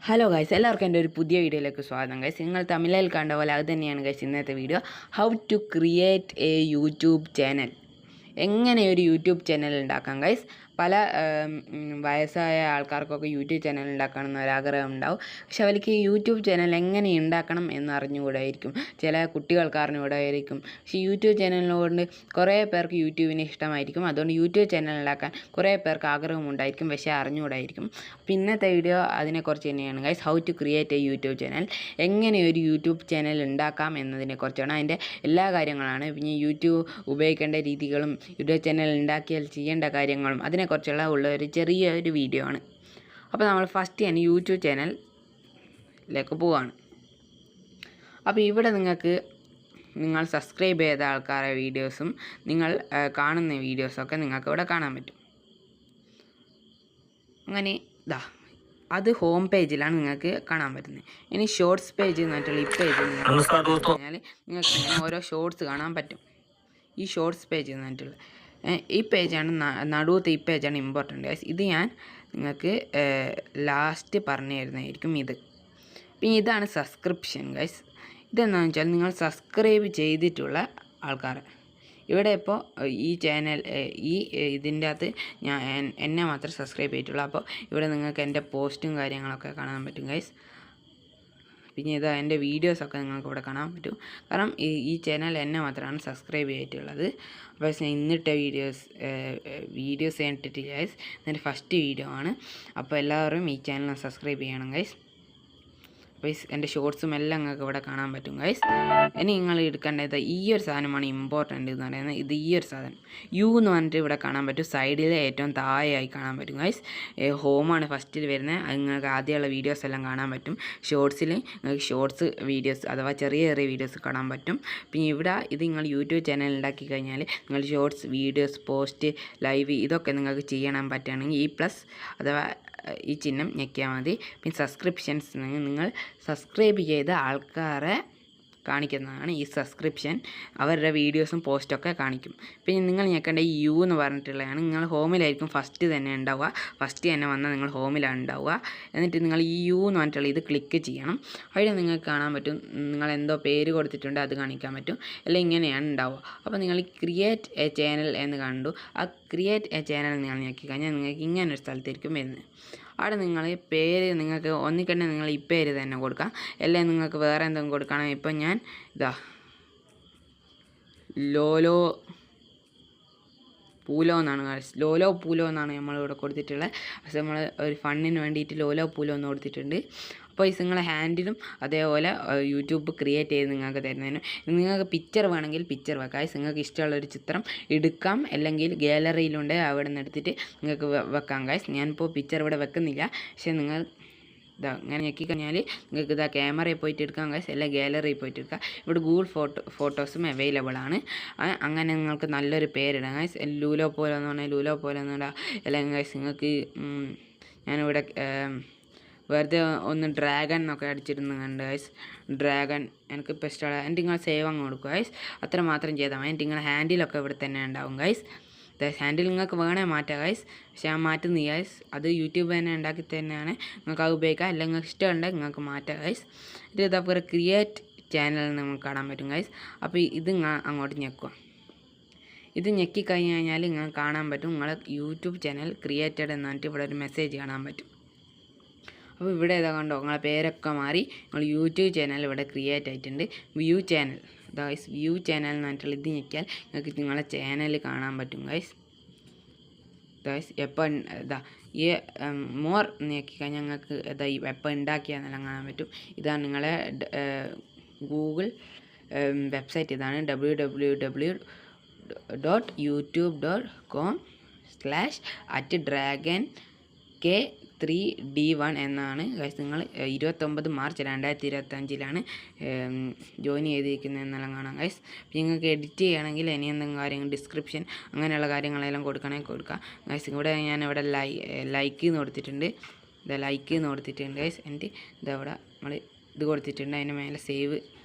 Hello guys, എല്ലാവർക്കും എൻ്റെ ഒരു പുതിയ വീഡിയോയിലേക്ക് സ്വാഗതം ഗൈസ്. നിങ്ങൾ തമിഴിൽ കണ്ട പോലെ അത് തന്നെയാണ് ഗൈസ് ഇന്നത്തെ video. How to create a YouTube channel. എങ്ങനെ ഒരു യൂട്യൂബ് ചാനൽ ഉണ്ടാക്കാം ഗൈസ്. പല വയസ്സായ ആൾക്കാർക്കൊക്കെ യൂട്യൂബ് ചാനൽ ഉണ്ടാക്കണമെന്ന് ഒരാഗ്രഹം ഉണ്ടാവും. പക്ഷെ അവർക്ക് യൂട്യൂബ് ചാനൽ എങ്ങനെ ഉണ്ടാക്കണം എന്ന് അറിഞ്ഞുകൂടായിരിക്കും. ചില കുട്ടികൾക്ക് അറിഞ്ഞുകൂടായിരിക്കും. പക്ഷേ യൂട്യൂബ് ചാനലിനോട് കുറേ പേർക്ക് യൂട്യൂബിനെ ഇഷ്ടമായിരിക്കും. അതുകൊണ്ട് യൂട്യൂബ് ചാനൽ ഉണ്ടാക്കാൻ കുറേ പേർക്ക് ആഗ്രഹമുണ്ടായിരിക്കും, പക്ഷേ അറിഞ്ഞുകൂടായിരിക്കും. അപ്പോൾ ഇന്നത്തെ വീഡിയോ അതിനെക്കുറിച്ച് തന്നെയാണ് guys. How to create a YouTube channel. എങ്ങനെ ഒരു യൂട്യൂബ് ചാനൽ ഉണ്ടാക്കാം എന്നതിനെക്കുറിച്ചാണ്. അതിൻ്റെ എല്ലാ കാര്യങ്ങളാണ്. പിന്നെ യൂട്യൂബ് ഉപയോഗിക്കേണ്ട രീതികളും യൂട്യൂബ് ചാനൽ ഉണ്ടാക്കിയാൽ ചെയ്യേണ്ട കാര്യങ്ങളും അതിനെക്കുറിച്ചുള്ള ഒരു ചെറിയൊരു വീഡിയോ ആണ്. അപ്പോൾ നമ്മൾ ഫസ്റ്റ് തന്നെ യൂട്യൂബ് ചാനലിലേക്ക് പോവുകയാണ്. അപ്പോൾ ഇവിടെ നിങ്ങൾ സബ്സ്ക്രൈബ് ചെയ്ത ആൾക്കാരുടെ വീഡിയോസും നിങ്ങൾ കാണുന്ന വീഡിയോസൊക്കെ നിങ്ങൾക്ക് ഇവിടെ കാണാൻ പറ്റും. അങ്ങനെ അത് ഹോം പേജിലാണ് നിങ്ങൾക്ക് കാണാൻ പറ്റുന്നത്. ഇനി ഷോർട്സ് പേജ് എന്നിട്ടുള്ള ഈ പേജ് കഴിഞ്ഞാൽ നിങ്ങൾക്ക് ഇങ്ങനെ ഓരോ ഷോർട്സ് കാണാൻ പറ്റും. ഈ ഷോർട്സ് പേജ് എന്നിട്ടുള്ള ഈ പേജാണ് നടുവത്തെ ഈ പേജാണ് ഇമ്പോർട്ടൻ്റ് ഗൈസ്. ഇത് ഞാൻ നിങ്ങൾക്ക് ലാസ്റ്റ് പറഞ്ഞു തരുന്നതായിരിക്കും. പിന്നെ ഇതാണ് സബ്സ്ക്രിപ്ഷൻ ഗൈസ്. ഇതെന്താണെന്ന് വെച്ചാൽ നിങ്ങൾ സബ്സ്ക്രൈബ് ചെയ്തിട്ടുള്ള ആൾക്കാർ. ഇവിടെ ഇപ്പോൾ ഈ ചാനൽ ഇതിൻ്റെ അകത്ത് എന്നെ മാത്രം സബ്സ്ക്രൈബ് ചെയ്തിട്ടുള്ളൂ. അപ്പോൾ ഇവിടെ നിങ്ങൾക്ക് എൻ്റെ പോസ്റ്റും കാര്യങ്ങളൊക്കെ കാണാൻ പറ്റും ഗൈസ്. പിന്നെ എൻ്റെ വീഡിയോസൊക്കെ നിങ്ങൾക്ക് ഇവിടെ കാണാൻ പറ്റും. കാരണം ഈ ചാനൽ എന്നെ മാത്രമാണ് സബ്സ്ക്രൈബ് ചെയ്തിട്ടുള്ളത്. അപ്പോൾ ഇന്നിട്ട വീഡിയോസ് കണ്ടിട്ടില്ല ഗൈസ്. എൻ്റെ ഫസ്റ്റ് വീഡിയോ ആണ്. അപ്പോൾ എല്ലാവരും ഈ ചാനൽ സബ്സ്ക്രൈബ് ചെയ്യണം ഗൈസ്. ഗൈസ് എൻ്റെ ഷോർട്സും എല്ലാം നിങ്ങൾക്ക് ഇവിടെ കാണാൻ പറ്റും ഗൈസ്. ഇനി നിങ്ങൾ എടുക്കേണ്ടത് ഈ ഒരു സാധനമാണ് ഇമ്പോർട്ടൻ്റ് എന്ന് പറയുന്നത്. ഈ ഒരു സാധനം യു എന്ന് പറഞ്ഞിട്ട് ഇവിടെ കാണാൻ പറ്റും. സൈഡിൽ ഏറ്റവും താഴെയായി കാണാൻ പറ്റും ഗൈസ്. ഹോമാണ് ഫസ്റ്റിൽ വരുന്നത്. അത് നിങ്ങൾക്ക് ആദ്യമുള്ള വീഡിയോസ് എല്ലാം കാണാൻ പറ്റും. ഷോർട്സിൽ നിങ്ങൾക്ക് ഷോർട്സ് വീഡിയോസ് അഥവാ ചെറിയ വീഡിയോസ് കാണാൻ പറ്റും. പിന്നെ ഇവിടെ ഇത് നിങ്ങൾ യൂട്യൂബ് ചാനൽ ഉണ്ടാക്കി കഴിഞ്ഞാൽ നിങ്ങൾ ഷോർട്സ് വീഡിയോസ് പോസ്റ്റ് ലൈവ് ഇതൊക്കെ നിങ്ങൾക്ക് ചെയ്യാൻ പറ്റുകയാണെങ്കിൽ ഈ പ്ലസ് അഥവാ ഈ ചിഹ്നം ഞെക്കിയാൽ മതി. പിന്നെ സബ്സ്ക്രിപ്ഷൻസ് നിങ്ങൾ സബ്സ്ക്രൈബ് ചെയ്ത ആൾക്കാരെ കാണിക്കുന്നതാണ് ഈ സബ്സ്ക്രിപ്ഷൻ. അവരുടെ വീഡിയോസും പോസ്റ്റൊക്കെ കാണിക്കും. പിന്നെ നിങ്ങൾ ഞെക്കേണ്ട ഈ യു എന്ന് പറഞ്ഞിട്ടുള്ളതാണ്. നിങ്ങൾ ഹോമിലായിരിക്കും ഫസ്റ്റ് തന്നെ ഉണ്ടാവുക. ഫസ്റ്റ് തന്നെ വന്നാൽ നിങ്ങൾ ഹോമിലാണ് ഉണ്ടാവുക. എന്നിട്ട് നിങ്ങൾ ഈ യു എന്ന് പറഞ്ഞിട്ടുള്ള ഇത് ക്ലിക്ക് ചെയ്യണം. അവിടെ നിങ്ങൾക്ക് കാണാൻ പറ്റും നിങ്ങൾ എന്തോ പേര് കൊടുത്തിട്ടുണ്ട്, അത് കാണിക്കാൻ പറ്റും. അല്ലെങ്കിൽ ഇങ്ങനെയാണ് ഉണ്ടാവുക. അപ്പോൾ നിങ്ങൾ ക്രിയേറ്റ് എ ചാനൽ എന്ന് കണ്ടു. ആ ക്രിയേറ്റ് എ ചാനൽ നിങ്ങൾ ഞെക്കി കഴിഞ്ഞാൽ നിങ്ങൾക്ക് ഇങ്ങനൊരു സ്ഥലത്തായിരിക്കും വരുന്നത്. അവിടെ നിങ്ങൾ പേര് നിങ്ങൾക്ക് ഒന്നിക്കണ്ടേ നിങ്ങൾ ഈ പേര് തന്നെ കൊടുക്കാം. അല്ലെങ്കിൽ നിങ്ങൾക്ക് വേറെ എന്തെങ്കിലും കൊടുക്കണം. ഇപ്പം ഞാൻ ലോലോ പൂലോ എന്നാണ് ലോലോ പൂലോ എന്നാണ് നമ്മളിവിടെ കൊടുത്തിട്ടുള്ളത്. പക്ഷേ നമ്മൾ ഒരു ഫണ്ടിന് വേണ്ടിയിട്ട് ലോലോ പൂലോ എന്ന് കൊടുത്തിട്ടുണ്ട്. അപ്പോൾ ഈ നിങ്ങളെ ഹാൻഡിലും അതേപോലെ യൂട്യൂബ് ക്രിയേറ്റ് ചെയ്ത് നിങ്ങൾക്ക് തരുന്നതിന് നിങ്ങൾക്ക് പിക്ചർ വേണമെങ്കിൽ പിക്ചർ വെക്കാം. നിങ്ങൾക്ക് ഇഷ്ടമുള്ളൊരു ചിത്രം എടുക്കാം. അല്ലെങ്കിൽ ഗാലറിയിലുണ്ട് അവിടെ നിന്ന് എടുത്തിട്ട് നിങ്ങൾക്ക് വെക്കാം ഗൈസ്. ഞാനിപ്പോൾ പിക്ചർ ഇവിടെ വെക്കുന്നില്ല. പക്ഷേ നിങ്ങൾ ഇങ്ങനെ ഞെക്കിക്കഴിഞ്ഞാൽ നിങ്ങൾക്ക് ക്യാമറയിൽ പോയിട്ട് എടുക്കാം ഗൈസ്, അല്ലെങ്കിൽ ഗാലറിയിൽ പോയിട്ട് എടുക്കാം. ഇവിടെ ഗൂഗിൾ ഫോട്ടോസും അവൈലബിൾ ആണ്. അങ്ങനെ നിങ്ങൾക്ക് നല്ലൊരു പേരിടാം ഗൈസ്. ലൂലോ പോലെ എന്ന് പറഞ്ഞാൽ ലൂലോ പോലെ എന്നിടാം. അല്ലെങ്കിൽ ഗൈസ് നിങ്ങൾക്ക് ഞാനിവിടെ വെറുതെ ഒന്ന് ഡ്രാഗൺ എന്നൊക്കെ അടിച്ചിരുന്നു കണ്ട് ഗൈസ്. ഡ്രാഗൺ എനിക്കിപ്പോൾ ഇഷ്ടമുള്ള എൻ്റെ നിങ്ങൾ സേവ് അങ്ങ് കൊടുക്കുക ഗൈസ്. അത്ര മാത്രം ചെയ്താൽ മതി. എൻ്റെ നിങ്ങളുടെ ഹാൻഡിലൊക്കെ ഇവിടെ തന്നെ ഉണ്ടാവും ഗൈസ്. ഹാൻഡിൽ നിങ്ങൾക്ക് വേണേൽ മാറ്റാം ഗൈസ്. പക്ഷേ ഞാൻ മാറ്റുന്നു ഗൈസ്. അത് യൂട്യൂബ് തന്നെ ഉണ്ടാക്കി തന്നെയാണ്. നിങ്ങൾക്ക് അത് ഉപയോഗിക്കാം. അല്ലെങ്കിൽ നിങ്ങൾക്ക് ഇഷ്ടമുണ്ടെങ്കിൽ നിങ്ങൾക്ക് മാറ്റാം ഗൈസ്. ഇത് ഇതേപോലെ ക്രിയേറ്റ് ചാനൽ നമുക്ക് കാണാൻ പറ്റും ഗൈസ്. അപ്പോൾ ഇത് അങ്ങോട്ട് ഞെക്കുക. ഇത് ഞെക്കിക്കഴിഞ്ഞാൽ നിങ്ങൾക്ക് കാണാൻ പറ്റും നിങ്ങളെ യൂട്യൂബ് ചാനൽ ക്രിയേറ്റഡ് എന്ന് പറഞ്ഞിട്ട് ഇവിടെ ഒരു മെസ്സേജ് കാണാൻ പറ്റും. അപ്പോൾ ഇവിടെ കണ്ടോ നിങ്ങളെ പേരൊക്കെ മാറി നിങ്ങൾ യൂട്യൂബ് ചാനൽ ഇവിടെ ക്രിയേറ്റ് ആയിട്ടുണ്ട്. View channel guys. View channel എന്ന് പറഞ്ഞിട്ടുള്ള ഇത് ഞെക്കിയാൽ നിങ്ങൾക്ക് നിങ്ങളെ ചാനൽ കാണാൻ പറ്റും ഗൈസ്. എപ്പോൾ ഈ മോർ ഞെക്കിക്കഴിഞ്ഞാൽ നിങ്ങൾക്ക് എപ്പോൾ ഉണ്ടാക്കിയാന്നെല്ലാം കാണാൻ പറ്റും. ഇതാണ് നിങ്ങളെ ഗൂഗിൾ വെബ്സൈറ്റ്. ഇതാണ് www.youtube.com/dragon-k3d1 എന്നാണ് ഗൈസ്. നിങ്ങൾ 29 മാർച്ച് 2025 ജോയിൻ ചെയ്തിരിക്കുന്നത് എന്നെല്ലാം കാണാം ഗൈസ്. നിങ്ങൾക്ക് എഡിറ്റ് ചെയ്യണമെങ്കിൽ ഇനി എന്തെങ്കിലും കാര്യങ്ങൾ ഡിസ്ക്രിപ്ഷൻ അങ്ങനെയുള്ള കാര്യങ്ങളെല്ലാം കൊടുക്കണമെങ്കിൽ കൊടുക്കാം ഗൈസ്. ഇവിടെ ഞാനിവിടെ ലൈക്ക് എന്ന് കൊടുത്തിട്ടുണ്ട്. ലൈക്ക് എന്ന് കൊടുത്തിട്ടുണ്ട് ഗൈസ്. എന്നിട്ട് ഇതവിടെ നമ്മൾ ഇത് കൊടുത്തിട്ടുണ്ട്. അതിൻ്റെ മേലെ സേവ്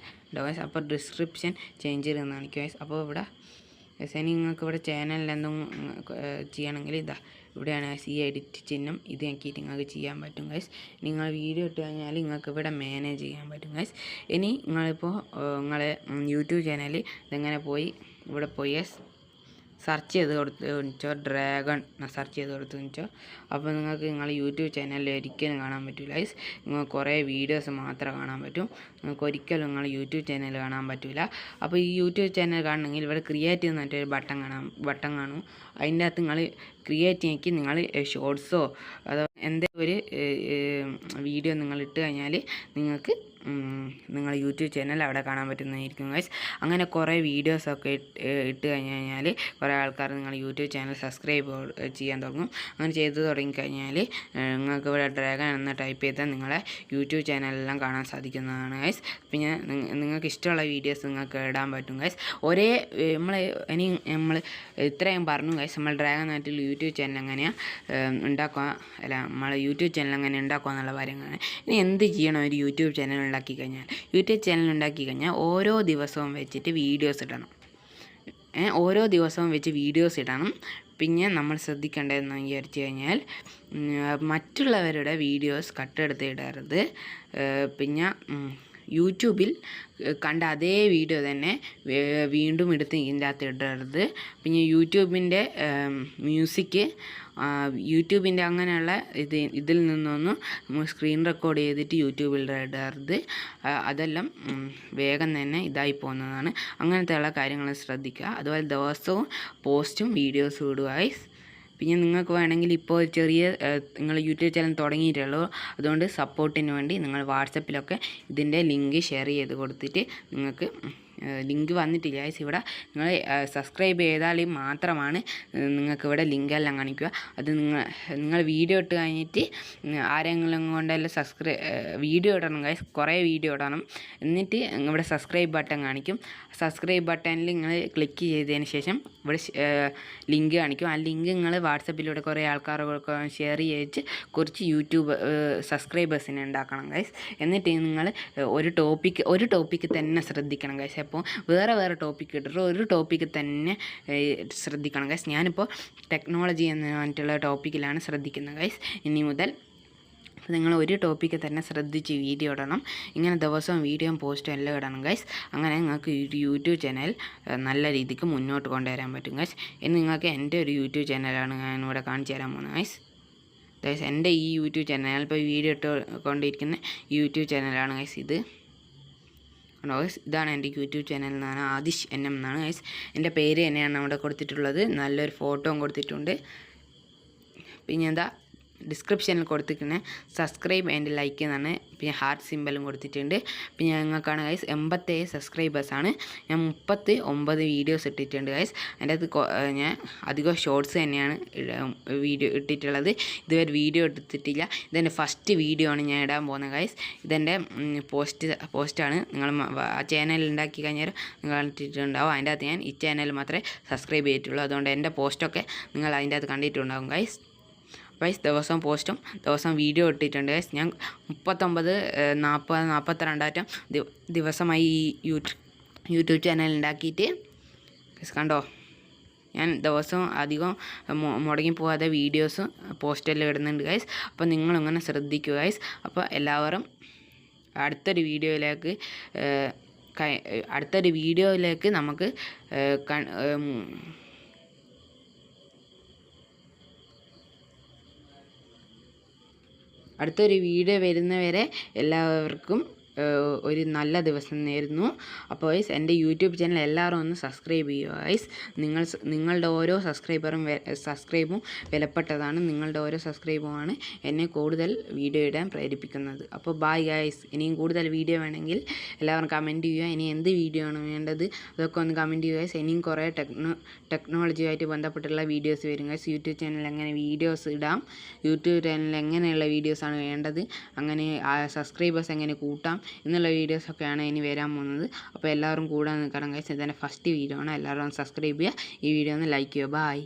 ഉണ്ടാവും ഗൈസ്. അപ്പോൾ ഡിസ്ക്രിപ്ഷൻ ചേഞ്ച് ചെയ്തെന്ന് കാണിക്കും ഗൈസ്. അപ്പോൾ ഇവിടെ ഇനി നിങ്ങൾക്ക് ഇവിടെ ചാനലിൽ എന്തെങ്കിലും ചെയ്യണമെങ്കിൽ ഇതാ ഇവിടെയാണ് ഈ എഡിറ്റ് ചിഹ്നം ഇത് നോക്കിയിട്ട് നിങ്ങൾക്ക് ചെയ്യാൻ പറ്റും ഗൈസ്. നിങ്ങൾ വീഡിയോ ഇട്ട് കഴിഞ്ഞാൽ നിങ്ങൾക്ക് ഇവിടെ മാനേജ് ചെയ്യാൻ പറ്റും ഗൈസ്. ഇനി നിങ്ങളിപ്പോൾ നിങ്ങളെ യൂട്യൂബ് ചാനൽ ഇതെങ്ങനെ പോയി ഇവിടെ പോയി സെർച്ച് ചെയ്ത് കൊടുത്തോ ഡ്രാഗൺ സെർച്ച് ചെയ്ത് കൊടുത്തോ അപ്പോൾ നിങ്ങൾക്ക് നിങ്ങളുടെ യൂട്യൂബ് ചാനലിൽ ഒരിക്കലും കാണാൻ പറ്റില്ല ഗൈസ്. നിങ്ങൾ കുറേ വീഡിയോസ് മാത്രമേ കാണാൻ പറ്റും. നിങ്ങൾക്ക് ഒരിക്കലും നിങ്ങളുടെ യൂട്യൂബ് ചാനൽ കാണാൻ പറ്റില്ല. അപ്പോൾ ഈ യൂട്യൂബ് ചാനൽ കാണണമെങ്കിൽ ഇവിടെ ക്രിയേറ്റ് എന്ന് പറഞ്ഞിട്ടൊരു ബട്ടൺ കാണും. അതിൻ്റെ അകത്ത് നിങ്ങൾ ക്രിയേറ്റ് ചെയ്യിക്ക് നിങ്ങൾ ഷോർട്സോ അതോ എന്തെങ്കിലും ഒരു വീഡിയോ നിങ്ങൾ ഇട്ട് കഴിഞ്ഞാൽ നിങ്ങൾക്ക് നിങ്ങൾ യൂട്യൂബ് ചാനൽ അവിടെ കാണാൻ പറ്റുന്നതായിരിക്കും ഗൈസ്. അങ്ങനെ കുറേ വീഡിയോസൊക്കെ ഇട്ട് കഴിഞ്ഞാൽ കുറേ ആൾക്കാർ നിങ്ങൾ യൂട്യൂബ് ചാനൽ സബ്സ്ക്രൈബ് ചെയ്യാൻ തുടങ്ങും. അങ്ങനെ ചെയ്ത് തുടങ്ങിക്കഴിഞ്ഞാൽ നിങ്ങൾക്ക് ഇവിടെ ഡ്രാഗൺ എന്ന് ടൈപ്പ് ചെയ്താൽ നിങ്ങളെ യൂട്യൂബ് ചാനലെല്ലാം കാണാൻ സാധിക്കുന്നതാണ് ഗൈസ്. പിന്നെ നിങ്ങൾക്ക് ഇഷ്ടമുള്ള വീഡിയോസ് നിങ്ങൾക്ക് ഇടാൻ പറ്റും ഗൈസ്. ഒരേ നമ്മൾ ഇത്രയും പറഞ്ഞു ഗൈസ്. നമ്മൾ ഡ്രാഗൺ നാട്ടിൽ യൂട്യൂബ് ചാനൽ എങ്ങനെയാണ് ഉണ്ടാക്കുക നമ്മൾ യൂട്യൂബ് ചാനൽ എങ്ങനെ ഉണ്ടാക്കുക എന്നുള്ള കാര്യങ്ങളാണ്. ഇനി എന്ത് ചെയ്യണം ഒരു യൂട്യൂബ് ചാനൽ ഉണ്ടാക്കി കഴിഞ്ഞാൽ ഓരോ ദിവസവും വെച്ചിട്ട് വീഡിയോസ് ഇടണം. ഓരോ ദിവസവും വെച്ച് വീഡിയോസ് ഇടണം. പിന്നെ നമ്മൾ ശ്രദ്ധിക്കേണ്ടതെന്ന് വിചാരിച്ചു കഴിഞ്ഞാൽ മറ്റുള്ളവരുടെ വീഡിയോസ് കട്ടെടുത്ത് ഇടരുത്. പിന്നെ യൂട്യൂബിൽ കണ്ട അതേ വീഡിയോ തന്നെ വീണ്ടും എടുത്ത് ഇതിൻ്റെ അകത്ത് ഇടരുത്. പിന്നെ യൂട്യൂബിൻ്റെ മ്യൂസിക് യൂട്യൂബിൻ്റെ അങ്ങനെയുള്ള ഇതിൽ നിന്നൊന്നും സ്ക്രീൻ റെക്കോർഡ് ചെയ്തിട്ട് യൂട്യൂബിൽ ഇടരുത്. അതെല്ലാം വേഗം തന്നെ ഇതായി പോകുന്നതാണ്. അങ്ങനത്തെയുള്ള കാര്യങ്ങൾ ശ്രദ്ധിക്കുക. അതുപോലെ ദിവസവും പോസ്റ്റും വീഡിയോസും ഇടുക. പിന്നെ നിങ്ങൾക്ക് വേണമെങ്കിൽ ഇപ്പോൾ ചെറിയ നിങ്ങൾ യൂട്യൂബ് ചാനൽ തുടങ്ങിയിട്ടുള്ളൂ. അതുകൊണ്ട് സപ്പോർട്ടിന് വേണ്ടി നിങ്ങൾ വാട്സപ്പിലൊക്കെ ഇതിൻ്റെ ലിങ്ക് ഷെയർ ചെയ്ത് കൊടുത്തിട്ട് നിങ്ങൾക്ക് ലിങ്ക് വന്നിട്ടില്ല ഗൈസ്. ഇവിടെ നിങ്ങൾ സബ്സ്ക്രൈബ് ചെയ്താൽ മാത്രമാണ് നിങ്ങൾക്കിവിടെ ലിങ്കെല്ലാം കാണിക്കുക. അത് നിങ്ങൾ വീഡിയോ ഇട്ട് കഴിഞ്ഞിട്ട് ആരെങ്കിലും കൊണ്ടെല്ലാം വീഡിയോ ഇടണം ഗൈസ്. കുറേ വീഡിയോ ഇടണം. എന്നിട്ട് ഇവിടെ സബ്സ്ക്രൈബ് ബട്ടൺ കാണിക്കും. സബ്സ്ക്രൈബ് ബട്ടണിൽ നിങ്ങൾ ക്ലിക്ക് ചെയ്തതിന് ശേഷം ഇവിടെ ലിങ്ക് കാണിക്കും. ആ ലിങ്ക് നിങ്ങൾ വാട്സപ്പിലൂടെ കുറേ ആൾക്കാർക്ക് ഷെയർ ചെയ്ത് കുറച്ച് യൂട്യൂബ് സബ്സ്ക്രൈബേഴ്സിനെ ഉണ്ടാക്കണം ഗൈസ്. എന്നിട്ട് നിങ്ങൾ ഒരു ടോപ്പിക്ക് തന്നെ ശ്രദ്ധിക്കണം ഗൈസ്. അപ്പോൾ വേറെ ടോപ്പിക്ക് ഇട്ടിട്ട് ഒരു ടോപ്പിക്ക് തന്നെ ശ്രദ്ധിക്കണം ഗൈസ്. ഞാനിപ്പോൾ ടെക്നോളജി എന്ന് പറഞ്ഞിട്ടുള്ള ടോപ്പിക്കിലാണ് ശ്രദ്ധിക്കുന്നത് ഗൈസ്. ഇനി മുതൽ നിങ്ങൾ ഒരു ടോപ്പിക്ക് തന്നെ ശ്രദ്ധിച്ച് വീഡിയോ ഇടണം. ഇങ്ങനെ ദിവസവും വീഡിയോയും പോസ്റ്റും എല്ലാം ഇടണം ഗൈസ്. അങ്ങനെ നിങ്ങൾക്ക് യൂട്യൂബ് ചാനൽ നല്ല രീതിക്ക് മുന്നോട്ട് കൊണ്ടുവരാൻ പറ്റും ഗൈസ്. ഇനി നിങ്ങൾക്ക് എൻ്റെ ഒരു യൂട്യൂബ് ചാനലാണ് ഞാനിവിടെ കാണിച്ചു തരാൻ പോകുന്നത് ഗൈസ്. എൻ്റെ ഈ യൂട്യൂബ് ചാനൽ ഇപ്പോൾ വീഡിയോ ഇട്ട് കൊണ്ടിരിക്കുന്ന യൂട്യൂബ് ചാനലാണ് ഗൈസ്. ഇതാണ് എൻ്റെ യൂട്യൂബ് ചാനൽ എന്നാണ് ആദിഷ് NM എന്നാണ് ഗൈസ്. എൻ്റെ പേര് തന്നെയാണ് അവിടെ കൊടുത്തിട്ടുള്ളത്. നല്ലൊരു ഫോട്ടോയും കൊടുത്തിട്ടുണ്ട്. പിന്നെ ഡിസ്ക്രിപ്ഷനിൽ കൊടുത്തിരിക്കുന്നത് സബ്സ്ക്രൈബ് ആൻഡ് ലൈക്ക് എന്നാണ്. പിന്നെ ഹാർട്ട് സിമ്പലും കൊടുത്തിട്ടുണ്ട്. പിന്നെ ഞങ്ങൾക്കാണ് ഗൈസ് 87 സബ്സ്ക്രൈബേഴ്സാണ്. ഞാൻ 39 വീഡിയോസ് ഇട്ടിട്ടുണ്ട് ഗൈസ്. അതിൻ്റെ അകത്ത് ഞാൻ അധികം ഷോർട്സ് തന്നെയാണ് വീഡിയോ ഇട്ടിട്ടുള്ളത്. ഇതുവരെ വീഡിയോ എടുത്തിട്ടില്ല. ഇതെൻ്റെ ഫസ്റ്റ് വീഡിയോ ആണ് ഞാൻ ഇടാൻ പോകുന്നത് ഗൈസ്. ഇതെൻ്റെ പോസ്റ്റാണ്. നിങ്ങൾ ആ ചാനൽ ഉണ്ടാക്കി കഴിഞ്ഞാൽ നിങ്ങൾ ഇട്ടിട്ടുണ്ടാവും. അതിൻ്റെ അകത്ത് ഞാൻ ഈ ചാനൽ മാത്രമേ സബ്സ്ക്രൈബ് ചെയ്തിട്ടുള്ളൂ. അതുകൊണ്ട് എൻ്റെ പോസ്റ്റൊക്കെ നിങ്ങൾ അതിൻ്റെ അകത്ത് കണ്ടിട്ടുണ്ടാകും ഗൈസ്. ദിവസവും പോസ്റ്റും ദിവസം വീഡിയോ ഇട്ടിട്ടുണ്ട് ഗൈസ്. ഞാൻ 39, 40, 42 ദിവസമായി ഈ യൂട്യൂബ് ചാനൽ ഉണ്ടാക്കിയിട്ട് ഗൈസ് കണ്ടോ. ഞാൻ ദിവസവും അധികം മുടങ്ങി പോകാതെ വീഡിയോസും പോസ്റ്റെല്ലാം ഇടുന്നുണ്ട് ഗൈസ്. അപ്പോൾ നിങ്ങളിങ്ങനെ ശ്രദ്ധിക്കുക ഗൈസ്. അപ്പോൾ എല്ലാവരും അടുത്തൊരു വീഡിയോയിലേക്ക് നമുക്ക് അടുത്തൊരു വീഡിയോ വരുന്നവരെ എല്ലാവർക്കും ഒരു നല്ല ദിവസം നേരുന്നു. അപ്പോൾ ഗൈസ് എൻ്റെ യൂട്യൂബ് ചാനൽ എല്ലാവരും ഒന്ന് സബ്സ്ക്രൈബ് ചെയ്യുക ഗൈസ്. നിങ്ങളുടെ ഓരോ സബ്സ്ക്രൈബും വിലപ്പെട്ടതാണ്. നിങ്ങളുടെ ഓരോ സബ്സ്ക്രൈബുമാണ് എന്നെ കൂടുതൽ വീഡിയോ ഇടാൻ പ്രേരിപ്പിക്കുന്നത്. അപ്പോൾ ബൈ ഗൈസ്. ഇനിയും കൂടുതൽ വീഡിയോ വേണമെങ്കിൽ എല്ലാവരും കമൻറ്റ് ചെയ്യുക. ഇനി എന്ത് വീഡിയോ ആണ് വേണ്ടത് അതൊക്കെ ഒന്ന് കമൻറ്റ് ചെയ്യുക ഗൈസ്. ഇനിയും കുറേ ടെക്നോളജിയുമായിട്ട് ബന്ധപ്പെട്ടുള്ള വീഡിയോസ് വരും ഗൈസ്. യൂട്യൂബ് ചാനൽ എങ്ങനെ വീഡിയോസ് ഇടാം, യൂട്യൂബ് ചാനൽ എങ്ങനെയുള്ള വീഡിയോസാണ് വേണ്ടത്, അങ്ങനെ സബ്സ്ക്രൈബേഴ്സ് എങ്ങനെ കൂട്ടാം എന്നുള്ള വീഡിയോസൊക്കെയാണ് ഇനി വരാൻ പോകുന്നത്. അപ്പോൾ എല്ലാവരും കൂടെ നിൽക്കണം ഗൈസ്. ഇതെൻ്റെ ഫസ്റ്റ് വീഡിയോ ആണ്. എല്ലാവരും സബ്സ്ക്രൈബ് ചെയ്യുക. ഈ വീഡിയോ ഒന്ന് ലൈക്ക് ചെയ്യുക. ബൈ.